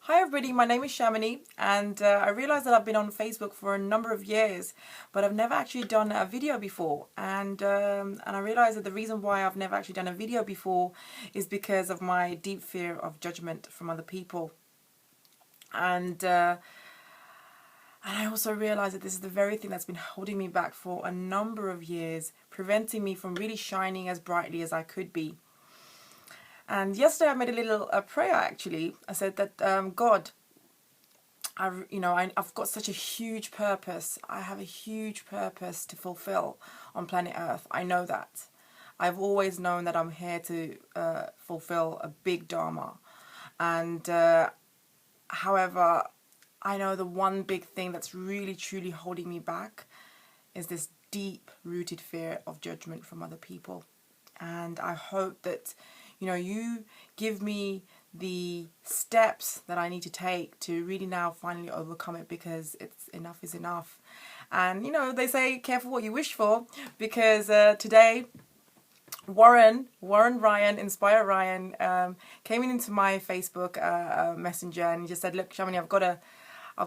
Hi everybody, my name is Shamini, and I realized that I've been on Facebook for a number of years, but I've never actually done a video before. And I realized that the reason why I've never actually done a video before is because of my deep fear of judgment from other people. And I also realized that this is the very thing that's been holding me back for a number of years, preventing me from really shining as brightly as I could be. And yesterday I made a little prayer actually. I said that God, I've got such a huge purpose. I have a huge purpose to fulfill on planet Earth. I know that. I've always known that I'm here to fulfill a big dharma. And however, I know the one big thing that's really truly holding me back is this deep rooted fear of judgment from other people. And I hope that you give me the steps that I need to take to really now finally overcome it, because it's enough is enough. And they say careful what you wish for, because today Warren Ryan, Inspire Ryan, came into my Facebook messenger, and he just said, look, Shamini, I've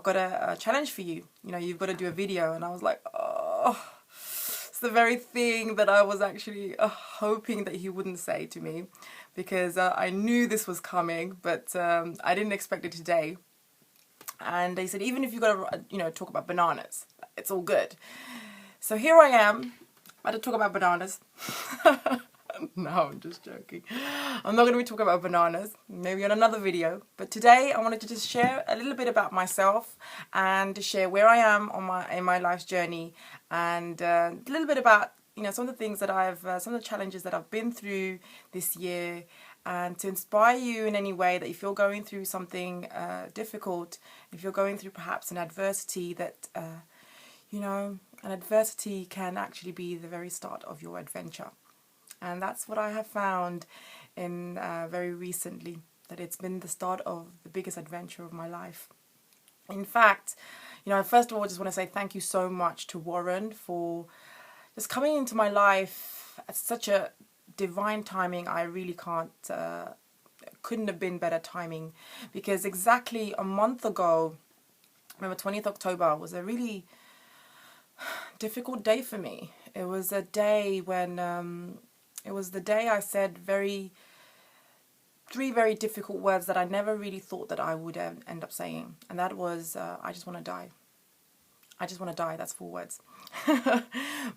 got a challenge for you. You've got to do a video. And I was like, oh, it's the very thing that I was actually hoping that he wouldn't say to me, because I knew this was coming, but I didn't expect it today. And they said, even if you've got to, talk about bananas, it's all good. So here I am, about to talk about bananas. No, I'm just joking. I'm not going to be talking about bananas, maybe on another video. But today I wanted to just share a little bit about myself and to share where I am in my life's journey, and a little bit about some of the things that some of the challenges that I've been through this year, and to inspire you in any way that if you're going through something difficult, if you're going through perhaps an adversity, that an adversity can actually be the very start of your adventure. And that's what I have found in very recently, that it's been the start of the biggest adventure of my life. In fact, first of all, I just want to say thank you so much to Warren for just coming into my life at such a divine timing. I really couldn't have been better timing, because exactly a month ago, remember 20th October, was a really difficult day for me. It was a day when it was the day I said three very difficult words that I never really thought that I would end up saying. And that was, I just want to die. I just want to die. That's 4 words.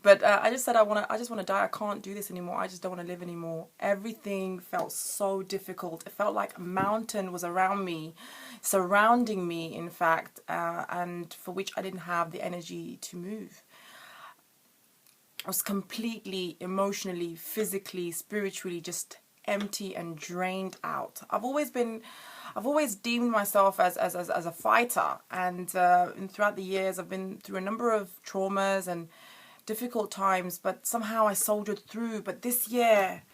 But I just said, I just want to die. I can't do this anymore. I just don't want to live anymore. Everything felt so difficult. It felt like a mountain was around me, surrounding me, in fact, and for which I didn't have the energy to move. I was completely emotionally, physically, spiritually just empty and drained out. I've always deemed myself as a fighter, and throughout the years I've been through a number of traumas and difficult times, but somehow I soldiered through. But this year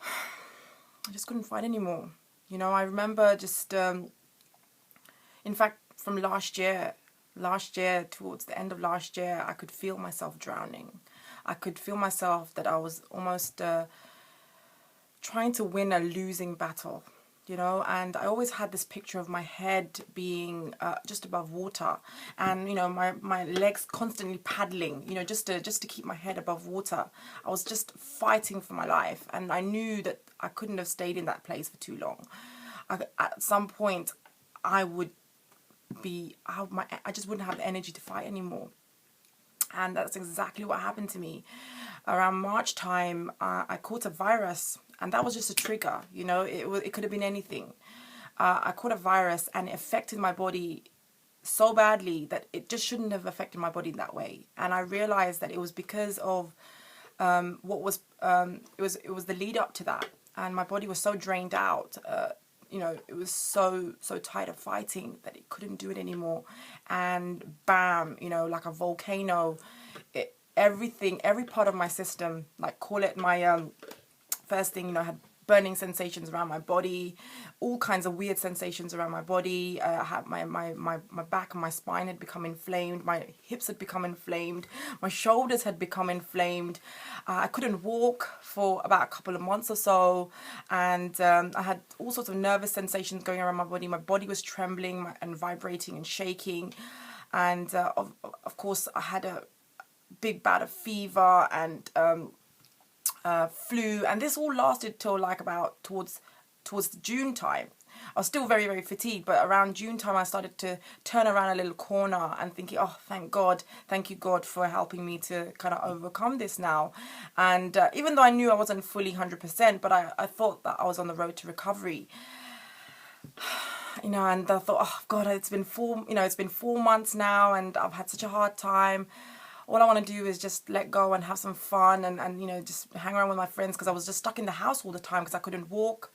I just couldn't fight anymore. I remember just in fact from last year, towards the end of last year, I could feel myself drowning. I could feel myself that I was almost trying to win a losing battle, and I always had this picture of my head being just above water, and my legs constantly paddling, just to keep my head above water. I was just fighting for my life, and I knew that I couldn't have stayed in that place for too long. At some point I just wouldn't have the energy to fight anymore. And that's exactly what happened to me. Around March time, I caught a virus, and that was just a trigger. It could have been anything. I caught a virus, and it affected my body so badly that it just shouldn't have affected my body that way. And I realized that it was because of it was the lead up to that, and my body was so drained out. It was so tired of fighting that it couldn't do it anymore. And bam, like a volcano, every part of my system, like call it my first thing, had burning sensations around my body, all kinds of weird sensations around my body. I had my back and my spine had become inflamed, my hips had become inflamed, my shoulders had become inflamed. I couldn't walk for about a couple of months or so, and I had all sorts of nervous sensations going around my body. My body was trembling and vibrating and shaking, and of course I had a big bout of fever and flu, and this all lasted till like about towards June time. I was still very, very fatigued, but around June time I started to turn around a little corner and thinking, oh, thank you God for helping me to kind of overcome this now. And even though I knew I wasn't fully 100%, but I thought that I was on the road to recovery. And I thought, oh God, it's been 4 months now, and I've had such a hard time. All I want to do is just let go and have some fun and just hang around with my friends, because I was just stuck in the house all the time because I couldn't walk,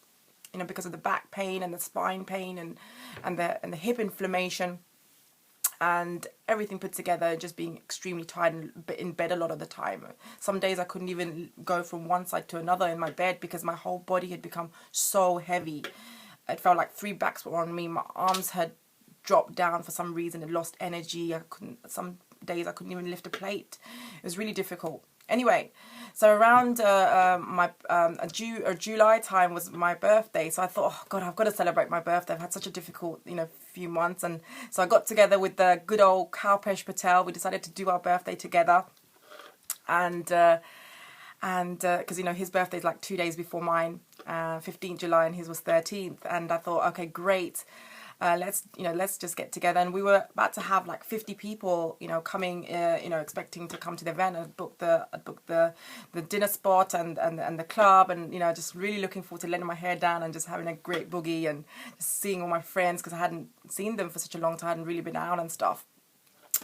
because of the back pain and the spine pain and the hip inflammation and everything put together, just being extremely tired and in bed a lot of the time. Some days I couldn't even go from one side to another in my bed because my whole body had become so heavy. It felt like 3 backs were on me. My arms had dropped down for some reason and lost energy. Some days I couldn't even lift a plate. It was really difficult. Anyway, so around July time was my birthday. So I thought, oh God, I've got to celebrate my birthday. I've had such a difficult, few months. And so I got together with the good old Kalpesh Patel. We decided to do our birthday together. And because his birthday is like 2 days before mine, 15th July, and his was 13th. And I thought, okay, great. Let's just get together. And we were about to have like 50 people, coming, expecting to come to the event. I booked the dinner spot and the club, and just really looking forward to letting my hair down and just having a great boogie and just seeing all my friends, because I hadn't seen them for such a long time, I hadn't really been out and stuff.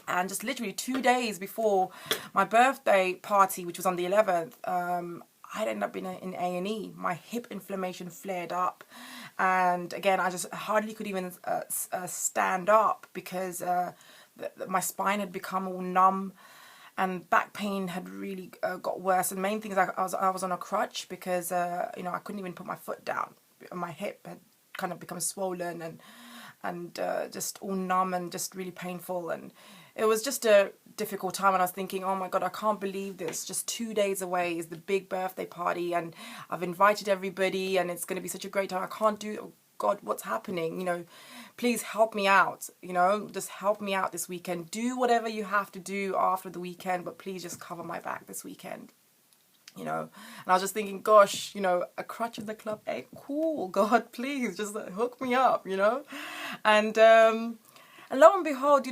And just literally 2 days before my birthday party, which was on the 11th, I'd ended up being in A&E. My hip inflammation flared up. And again, I just hardly could even stand up because my spine had become all numb, and back pain had really got worse. And the main thing is I was on a crutch because, I couldn't even put my foot down. My hip had kind of become swollen and just all numb and just really painful. And it was just a difficult time, and I was thinking, oh my God, I can't believe this. Just 2 days away is the big birthday party, and I've invited everybody, and it's going to be such a great time. I can't do it. Oh God, what's happening? Please help me out. Just help me out this weekend. Do whatever you have to do after the weekend, but please just cover my back this weekend. And I was just thinking, gosh, a crutch in the club, hey, cool, God, please just hook me up, and lo and behold,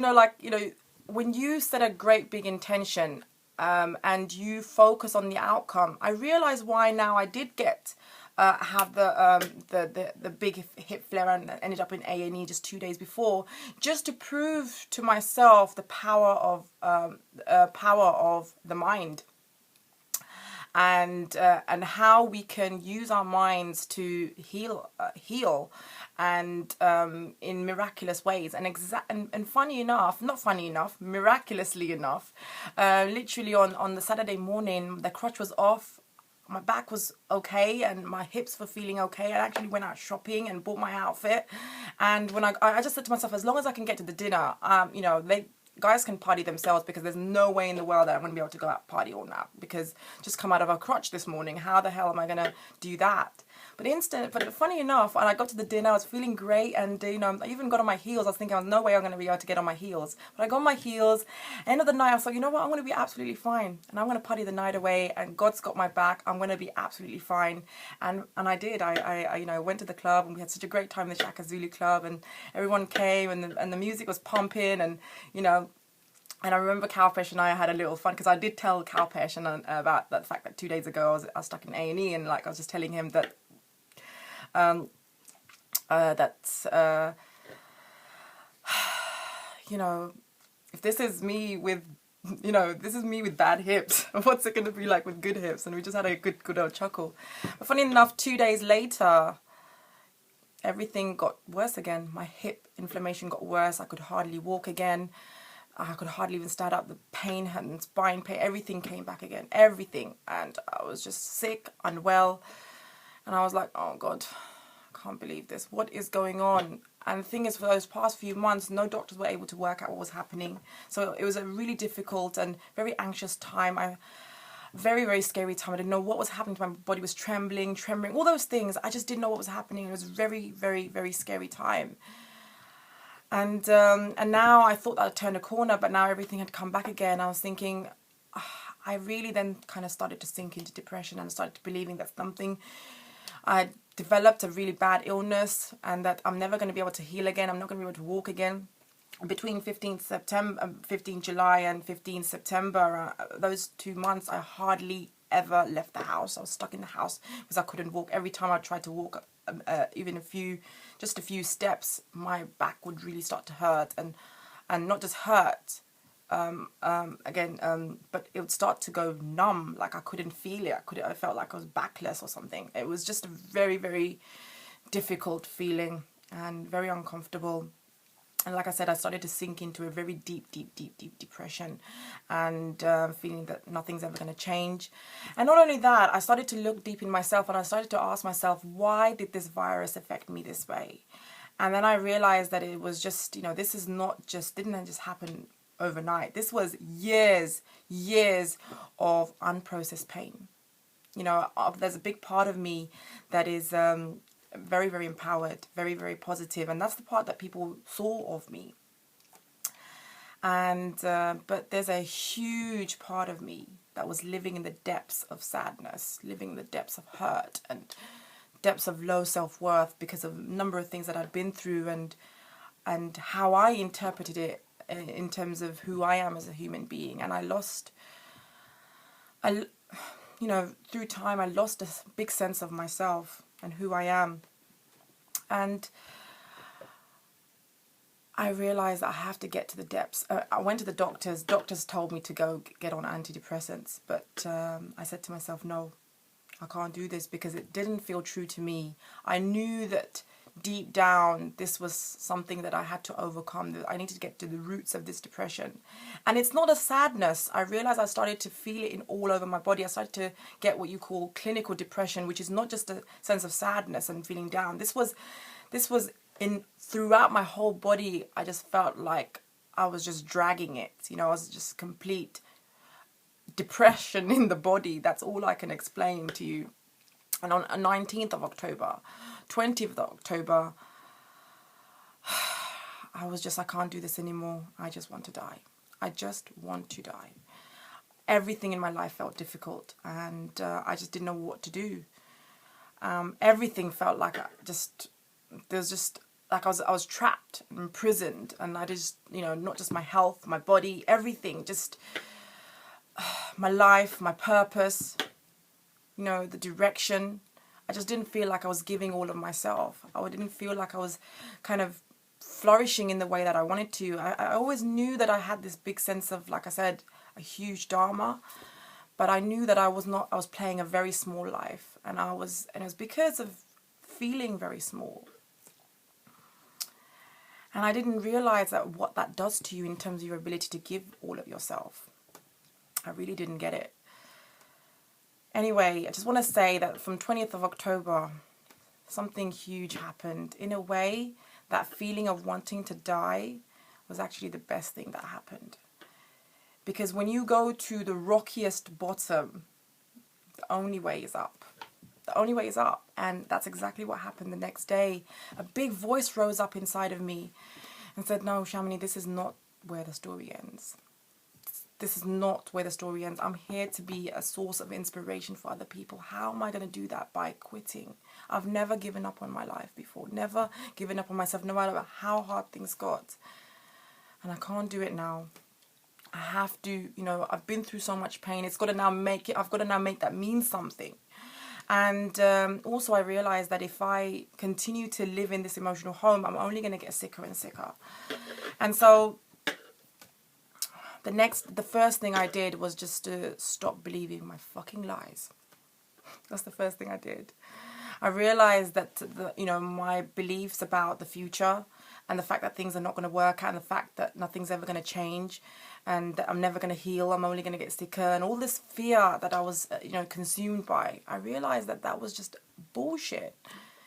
when you set a great big intention and you focus on the outcome, I realize why now I did get have the big hip flare and ended up in A&E just 2 days before, just to prove to myself the power of the mind. And how we can use our minds to heal and in miraculous ways. And miraculously enough, literally on the Saturday morning, the crutch was off. My back was okay and my hips were feeling okay. I actually went out shopping and bought my outfit. And when I just said to myself, as long as I can get to the dinner, guys can party themselves, because there's no way in the world that I'm going to be able to go out party all night, because just come out of a crutch this morning. How the hell am I going to do that? But funny enough, when I got to the dinner, I was feeling great, and I even got on my heels. I was thinking, no way I'm going to be able to get on my heels. But I got on my heels. End of the night, I was like, you know what? I'm going to be absolutely fine, and I'm going to party the night away. And God's got my back. I'm going to be absolutely fine. And I did. I went to the club, and we had such a great time in the Shaka Zulu club, and everyone came, and the music was pumping, and And I remember Kalpesh and I had a little fun, because I did tell Kalpesh about the fact that 2 days ago I was stuck in A&E, and I was just telling him that if this is me with bad hips, what's it going to be like with good hips? And we just had a good old chuckle. But funny enough, 2 days later, everything got worse again. My hip inflammation got worse. I could hardly walk again. I could hardly even stand up. The pain and spine pain, everything came back again. Everything. And I was just sick, unwell. And I was like, oh God, I can't believe this. What is going on? And the thing is, for those past few months, no doctors were able to work out what was happening. So it was a really difficult and very anxious time. Very, very scary time. I didn't know what was happening to my body. Was trembling, all those things. I just didn't know what was happening. It was very, very, very scary time. And now I thought that I'd turned a corner, but now everything had come back again. I was thinking, I really then kind of started to sink into depression and started believing that something, I developed a really bad illness and that I'm never going to be able to heal again. I'm not going to be able to walk again. Between 15 July and 15 September, those 2 months, I hardly ever left the house. I was stuck in the house because I couldn't walk. Every time I tried to walk, even just a few steps, my back would really start to hurt, and not just hurt, but it would start to go numb. Like I couldn't feel it. I felt like I was backless or something. It was just a very, very difficult feeling and very uncomfortable. And like I said, I started to sink into a very deep, deep, deep, deep depression, and feeling that nothing's ever going to change. And not only that, I started to look deep in myself, and I started to ask myself, why did this virus affect me this way? And then I realized that it was just, this is didn't just happen overnight. This was years of unprocessed pain. There's a big part of me that is very, very empowered, very, very positive, and that's the part that people saw of me. And but there's a huge part of me that was living in the depths of sadness, living in the depths of hurt and depths of low self-worth because of a number of things that I'd been through, and how I interpreted it in terms of who I am as a human being. And through time, I lost a big sense of myself and who I am. And I realized that I have to get to the depths. I went to the doctors. Doctors told me to go get on antidepressants. But I said to myself, no, I can't do this because it didn't feel true to me. I knew that deep down, this was something that I had to overcome. That I needed to get to the roots of this depression. And it's not a sadness. I realized I started to feel it in all over my body. I started to get what you call clinical depression, which is not just a sense of sadness and feeling down. This was in throughout my whole body. I just felt like I was just dragging it. I was just complete depression in the body. That's all I can explain to you. And on 19th of October, 20th of October, I was just, I can't do this anymore. I just want to die. I just want to die. Everything in my life felt difficult, and I just didn't know what to do. Everything felt like I was trapped and imprisoned, and I just, not just my health, my body, everything, just my life, my purpose, the direction. I just didn't feel like I was giving all of myself. I didn't feel like I was kind of flourishing in the way that I wanted to. I always knew that I had this big sense of, like I said, a huge dharma, but I knew that I was playing a very small life, and it was because of feeling very small. And I didn't realize that what that does to you in terms of your ability to give all of yourself. I really didn't get it. Anyway, I just want to say that from 20th of October, something huge happened. In a way, that feeling of wanting to die was actually the best thing that happened. Because when you go to the rockiest bottom, the only way is up. The only way is up. And that's exactly what happened the next day. A big voice rose up inside of me and said, no, Shamini, this is not where the story ends. This is not where the story ends. I'm here to be a source of inspiration for other people. How am I going to do that? By quitting. I've never given up on my life before. Never given up on myself, no matter how hard things got. And I can't do it now. I have to, I've been through so much pain. I've got to now make that mean something. And also I realized that if I continue to live in this emotional home, I'm only going to get sicker and sicker. And so the first thing I did was just to stop believing my fucking lies. That's the first thing I did. I realized that my beliefs about the future and the fact that things are not going to work out and the fact that nothing's ever going to change and that I'm never going to heal, I'm only going to get sicker, and all this fear that I was consumed by, I realized that was just bullshit.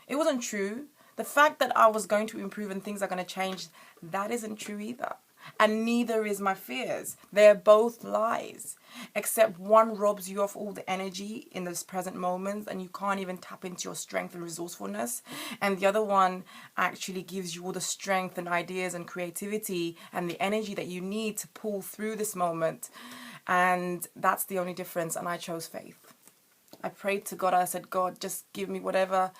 It wasn't true. The fact that I was going to improve and things are going to change, that isn't true either. And neither is my fears. They're both lies. Except one robs you of all the energy in this present moment and you can't even tap into your strength and resourcefulness. And the other one actually gives you all the strength and ideas and creativity and the energy that you need to pull through this moment. And that's the only difference. And I chose faith. I prayed to God. I said, God, just give me whatever.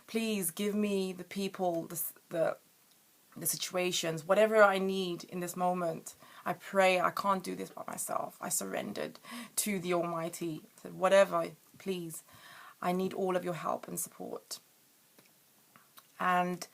Please give me the people, the situations, whatever I need in this moment. I pray. I can't do this by myself. I surrendered to the Almighty. I said, whatever, please, I need all of your help and support. And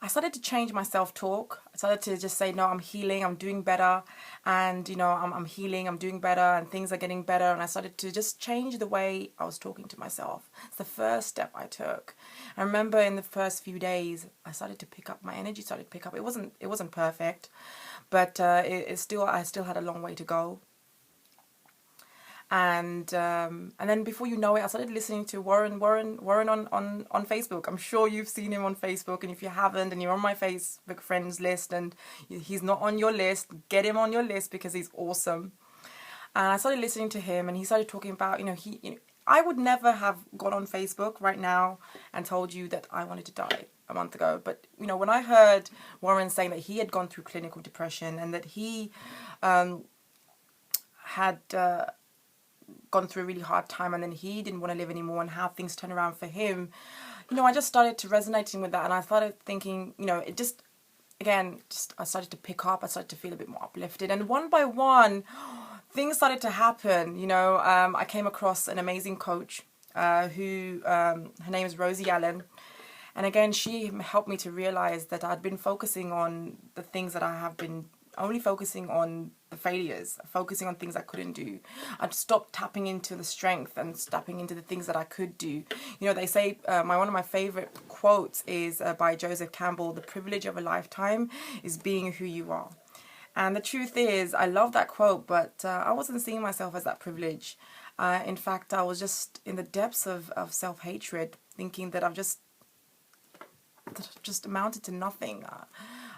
I started to change my self-talk. I started to just say, no, I'm healing, I'm doing better. And, you know, I'm healing, I'm doing better, and things are getting better. And I started to just change the way I was talking to myself. It's the first step I took. I remember in the first few days, I started to pick up, my energy started to pick up. It wasn't perfect, but I still had a long way to go. And then before you know it, I started listening to Warren on Facebook. I'm sure you've seen him on Facebook, and if you haven't and you're on my Facebook friends list and he's not on your list, get him on your list because he's awesome. And I started listening to him, and he started talking about, I would never have gone on Facebook right now and told you that I wanted to die a month ago. But, when I heard Warren saying that he had gone through clinical depression and that he had gone through a really hard time and then he didn't want to live anymore and how things turned around for him, I just started to resonating with that. And I started thinking, I started to pick up, I started to feel a bit more uplifted. And one by one, things started to happen. I came across an amazing coach who, her name is Rosie Allen. And again, she helped me to realize that I'd been focusing on the things that I have been only focusing on the failures, focusing on things I couldn't do. I'd stopped tapping into the strength and tapping into the things that I could do. They say, one of my favorite quotes is by Joseph Campbell, the privilege of a lifetime is being who you are. And the truth is, I love that quote, but I wasn't seeing myself as that privilege. In fact, I was just in the depths of self-hatred, thinking that I've just amounted to nothing.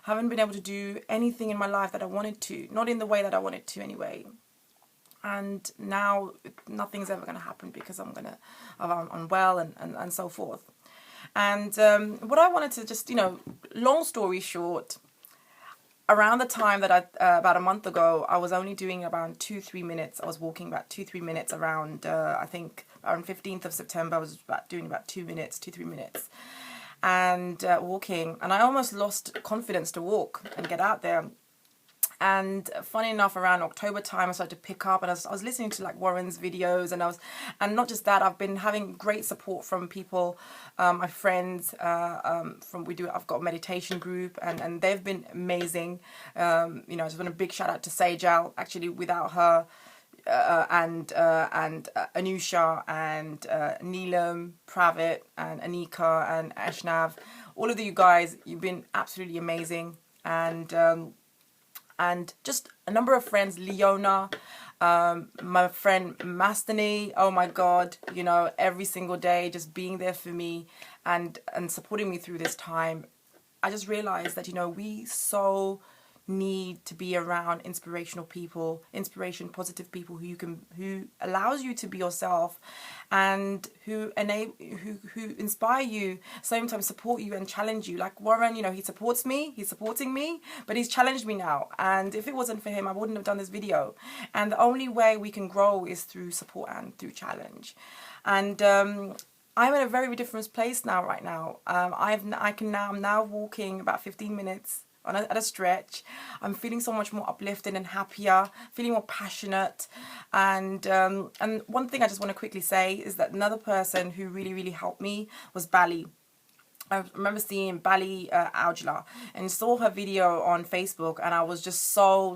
I haven't been able to do anything in my life that I wanted to, not in the way that I wanted to anyway. And now nothing's ever going to happen because I'm unwell and so forth. And what I wanted to just, long story short, around the time that about a month ago, I was only doing around 2-3 minutes. I was walking about 2-3 minutes around, I think around 15th of September, I was doing about 2 minutes, 2-3 minutes. And walking, and I almost lost confidence to walk and get out there. And funny enough, around October time, I started to pick up, and I was listening to like Warren's videos, and not just that, I've been having great support from people, my friends. I've got a meditation group, and they've been amazing. I just want a big shout out to Sejal. Actually, without her. And Anusha and Neelam, Pravit and Anika and Ashnav, all of you guys, you've been absolutely amazing. And just a number of friends, Leona, my friend Mastani, oh my God, every single day just being there for me and supporting me through this time. I just realized that, we so need to be around inspirational people, positive people who allows you to be yourself, and who inspire you, same time support you and challenge you. Like Warren, he's supporting me, but he's challenged me now. And if it wasn't for him, I wouldn't have done this video. And the only way we can grow is through support and through challenge. And I'm in a very different place now. Right now, I'm now walking about 15 minutes. At a stretch. I'm feeling so much more uplifted and happier, feeling more passionate. And one thing I just want to quickly say is that another person who really, really helped me was Bali. I remember seeing Bali Aujla and saw her video on Facebook, and I was just so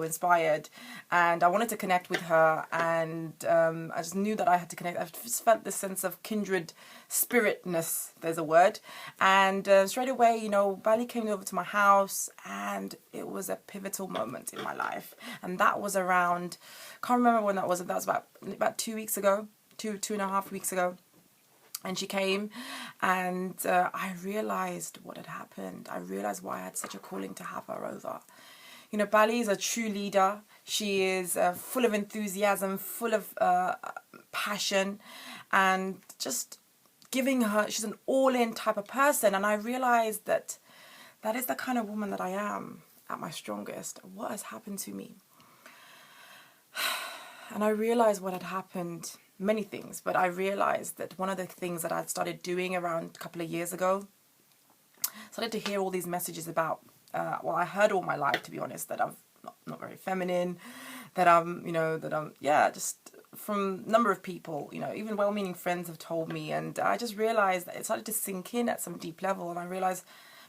inspired, and I wanted to connect with her, and I just knew that I had to connect. I just felt this sense of kindred spiritness, there's a word, and straight away, Bali came over to my house, and it was a pivotal moment in my life. And that was around, can't remember when that was about 2 weeks ago, 2.5 weeks ago. And she came, and I realized what had happened. I realized why I had such a calling to have her over. You know, Bali is a true leader. She is full of enthusiasm, full of passion, and just giving her, she's an all-in type of person. And I realized that that is the kind of woman that I am at my strongest. What has happened to me? And I realized what had happened, many things, but I realized that one of the things that I'd started doing around a couple of years ago, started to hear all these messages about, well, I heard all my life, to be honest, that I'm not very feminine, that I'm, you know, that I'm, yeah, just from a number of people, you know, even well-meaning friends have told me, and I just realized that it started to sink in at some deep level, and I realized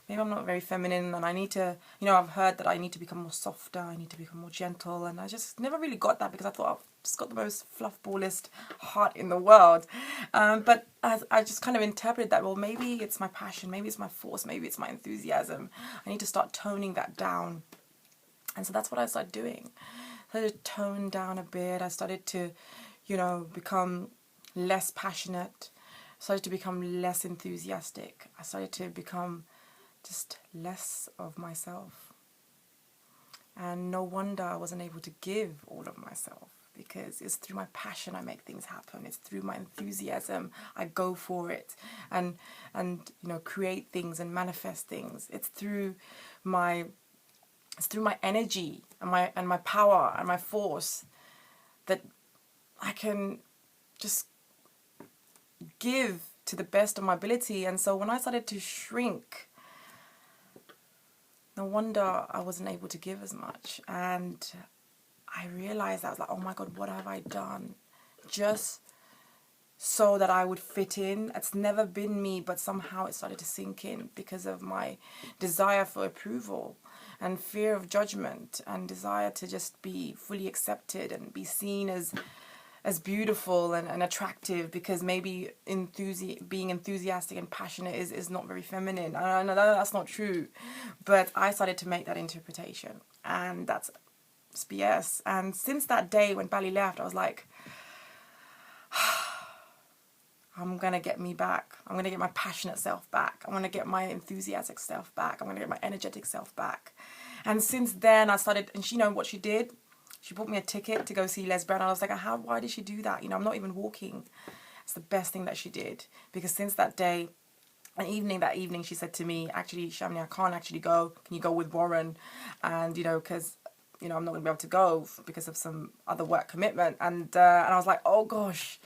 maybe I'm not very feminine, and I need to, you know, I've heard that I need to become more softer, I need to become more gentle, and I just never really got that because I thought I've just got the most fluffballest heart in the world. But I just kind of interpreted that, well, maybe it's my passion, maybe it's my force, maybe it's my enthusiasm. I need to start toning that down. And so that's what I started doing. I started to tone down a bit. I started to, you know, become less passionate. I started to become less enthusiastic. I started to become just less of myself. And no wonder I wasn't able to give all of myself, because it's through my passion I make things happen. It's through my enthusiasm I go for it and you know, create things and manifest things. It's through my energy and my power and my force that I can just give to the best of my ability. And so when I started to shrink, no wonder I wasn't able to give as much. And I realized, I was like, oh my God, what have I done? Just so that I would fit in. It's never been me, but somehow it started to sink in because of my desire for approval and fear of judgment and desire to just be fully accepted and be seen as beautiful and attractive, because maybe being enthusiastic and passionate is not very feminine. I know that's not true, but I started to make that interpretation, and that's BS. And since that day when Bali left, I was like, I'm going to get me back. I'm going to get my passionate self back. I'm going to get my enthusiastic self back. I'm going to get my energetic self back. And since then I started, and you know what she did? She bought me a ticket to go see Les Brown. I was like, why did she do that? You know, I'm not even walking. It's the best thing that she did. Because since that day, that evening, she said to me, actually, Shamini, I can't actually go. Can you go with Warren? And, you know, because, you know, I'm not going to be able to go because of some other work commitment. And I was like, oh, gosh,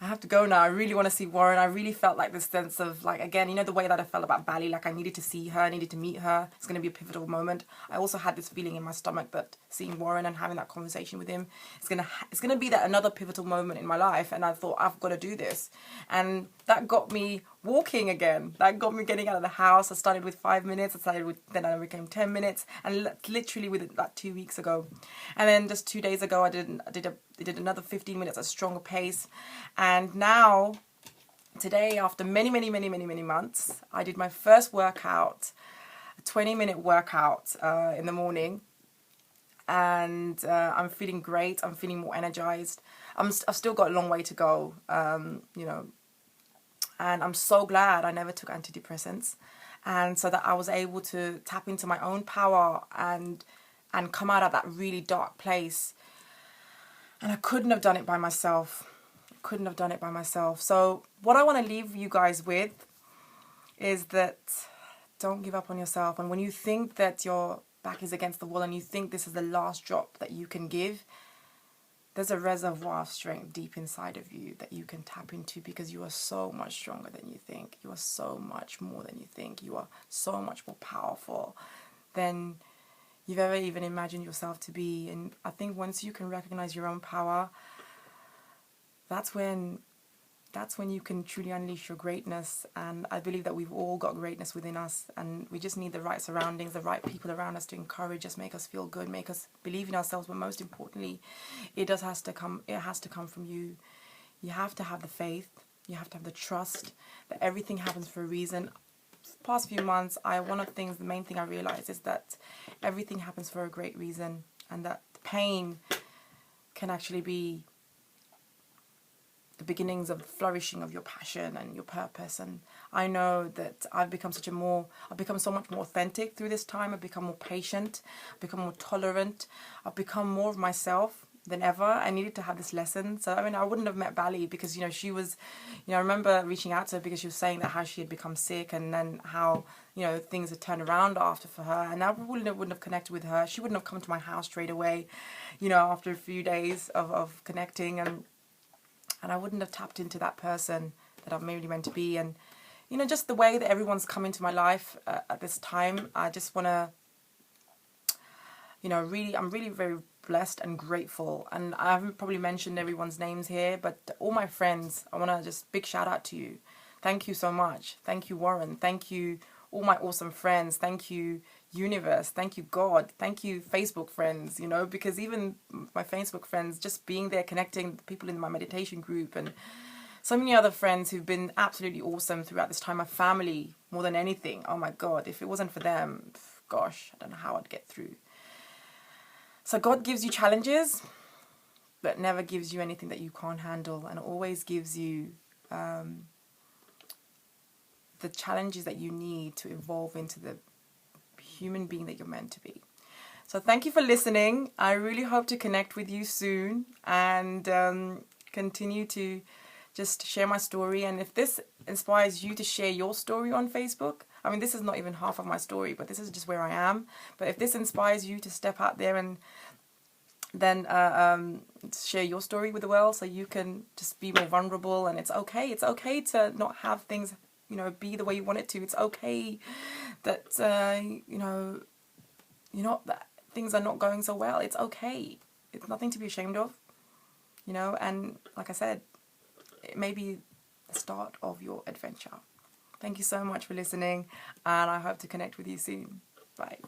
I have to go now. I really want to see Warren. I really felt like this sense of, like, again, you know, the way that I felt about Bali, like I needed to see her, I needed to meet her. It's going to be a pivotal moment. I also had this feeling in my stomach that seeing Warren and having that conversation with him, it's going to be that another pivotal moment in my life. And I thought, I've got to do this. And that got me walking again. That got me getting out of the house. I started with 5 minutes. Then I became 10 minutes. And literally within like 2 weeks ago. And then just 2 days ago, I did another 15 minutes at a stronger pace. And now, today, after many months, I did my first workout, a 20-minute workout in the morning. And I'm feeling great. I'm feeling more energized. I've still got a long way to go, you know. And I'm so glad I never took antidepressants. And so that I was able to tap into my own power and come out of that really dark place. And I couldn't have done it by myself. So what I want to leave you guys with is that don't give up on yourself. And when you think that your back is against the wall and you think this is the last drop that you can give, there's a reservoir of strength deep inside of you that you can tap into, because you are so much stronger than you think. You are so much more than you think. You are so much more powerful than you've ever even imagined yourself to be. And I think once you can recognize your own power, that's when you can truly unleash your greatness. And I believe that we've all got greatness within us, and we just need the right surroundings, the right people around us to encourage us, make us feel good, make us believe in ourselves. But most importantly, it has to come from you. You have to have the faith, you have to have the trust that everything happens for a reason. Past few months, the main thing I realized is that everything happens for a great reason, and that the pain can actually be the beginnings of the flourishing of your passion and your purpose. And I know that I've become so much more authentic through this time. I've become more patient, I've become more tolerant, I've become more of myself than ever. I needed to have this lesson. So, I mean, I wouldn't have met Bally because, she was, I remember reaching out to her because she was saying that how she had become sick and then how, things had turned around after for her. And I wouldn't have connected with her. She wouldn't have come to my house straight away, after a few days of connecting. And I wouldn't have tapped into that person that I'm really meant to be. And, just the way that everyone's come into my life at this time, I just want to, I'm really very blessed and grateful. And I haven't probably mentioned everyone's names here, but all my friends, I want to just big shout out to you. Thank you so much. Thank you, Warren. Thank you, all my awesome friends. Thank you, universe. Thank you, God. Thank you, Facebook friends, because even my Facebook friends, just being there, connecting people in my meditation group and so many other friends who've been absolutely awesome throughout this time. My family, more than anything. Oh my God, if it wasn't for them, gosh, I don't know how I'd get through. So God gives you challenges, but never gives you anything that you can't handle, and always gives you the challenges that you need to evolve into the human being that you're meant to be. So thank you for listening. I really hope to connect with you soon and continue to just share my story. And if this inspires you to share your story on Facebook, I mean, this is not even half of my story, but this is just where I am. But if this inspires you to step out there and then share your story with the world, so you can just be more vulnerable. And it's okay. It's okay to not have things, be the way you want it to. It's okay that, that things are not going so well. It's okay. It's nothing to be ashamed of, and like I said, it may be the start of your adventure. Thank you so much for listening, and I hope to connect with you soon. Bye.